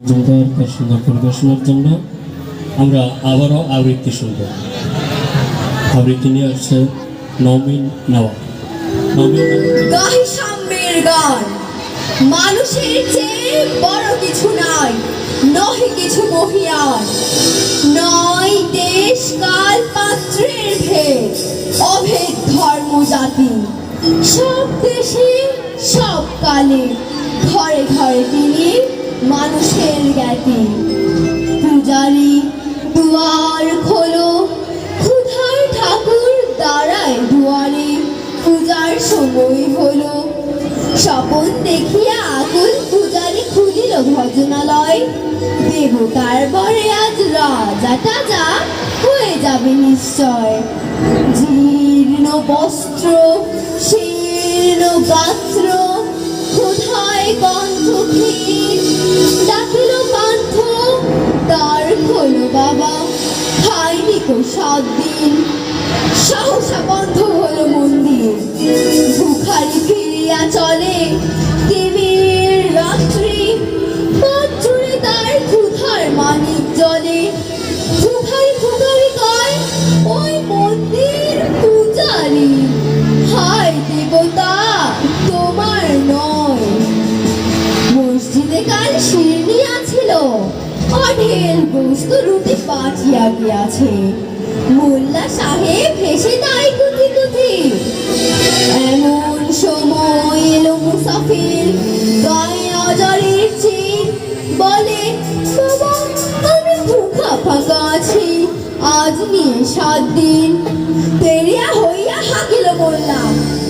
জমিদার তার সুন্দর পরিবেশনার জন্য আমরা আবারও আবৃত্তি শুনব। আবৃত্তি নিয়ে আসছে নওমিন নওয়াব। গাহি সাম্যের গান, মানুষের চেয়ে বড় কিছু নাই, নহে কিছু মহিয়ান, নয় দেশ কাল পাত্রের ভেদ, অভেদ ধর্ম জাতি, সব দেশে সব কালে, ঘরে ঘরে তিনি মানুষের জ্ঞাতি। পূজারি দুয়ার খোলো, ক্ষুধার ঠাকুর দাঁড়ায় দুয়ারে, পূজার সময় হলো, স্বপন দেখিয়া আকুল পূজারি খুলিল ভজনালয়। দেবতার বরে আজ রাজা টাজা হয়ে যাবে নিশ্চয়। জীর্ণ বস্ত্র শীর্ণ গাত্র, কোথায় কণ্ঠ ক্ষীর, ডাকিল পান্থ দ্বার খোলো বাবা, খাইনি তো 7 দিন। সহসা বন্ধ হলো মন্দির, ভিখারি ফিরিয়া চলে, দেবীর রাত্রি পাত্রে তার ক্ষুধার মানিক জলে। ভিখারি ভিখারি কয়, ওই মন্দির পূজারি, হায় দেবতা তোমার নয়। মসজিদে কাল শিরনি আছিল, অঢেল গোস্ত রুটি পাঠিয়া গিয়াছে, মোল্লা সাহেব হেসে তাই কুথি কুথি। এমন সময় এলো মুসাফির, গায়ে অজরের চির, বলে বাবা আমি ভুখা ফাঁকা আছি, আজ নিয়ে 7 দিন। তেরিয়া হইয়া হাকিল মোল্লা,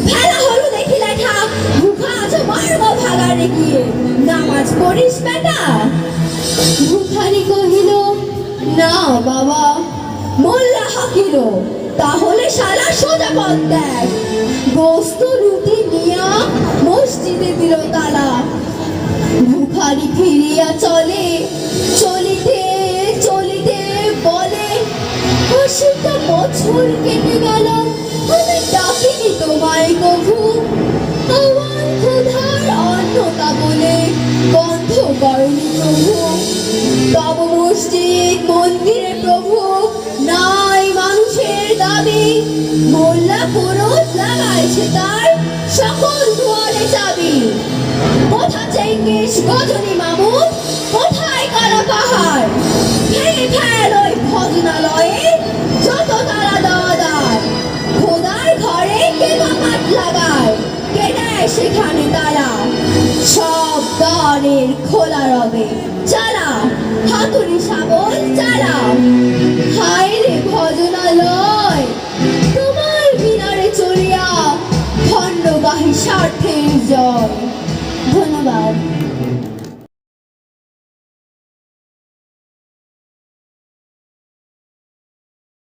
ভেলা হলো দেখি লেখা, ভুখা আছো মারব ভাগারে গিয়ে, নামাজ পড়িস বেটা। ভিখারি কহিল না বাবা। মোল্লা হাকিল, তাহলে শালা সোজা পথ দেখ। গোস্ত রুটি নিয়া মসজিদে দিল তালা। ভিখারি ফিরিয়া চলে, চলিতে চলিতে বলে, 80টা বছর কেটে গেল, আমি ডাকিনি তোমায় কভু, আমার ক্ষুধার অন্নতা বলে বন্ধ করনি প্রভু। তব মসজিদ মন্দিরে প্রভু নাই মানুষের দাবি, মোল্লা পুরুষ লাগাইছে তার সকল দুয়ারে চাবি। কোথা চেঙ্গিস গজনী মামুদ, কোথায় কারা পাহাড়, ভেঙে ফেল ওই ভজনালয়ে যত তারা দাওয়াদার। খোদার ঘরে কে কামাট লাগায়, কে দেয় সেখানে তারা, সব দ্বারের খোলা রবে চালা, হাতুড়ি শাবল চালা। হায় রে ভজনালয়, তোমার মিনারে চলিয়া খণ্ডগাহি স্বার্থের জয়। ধন্যবাদ।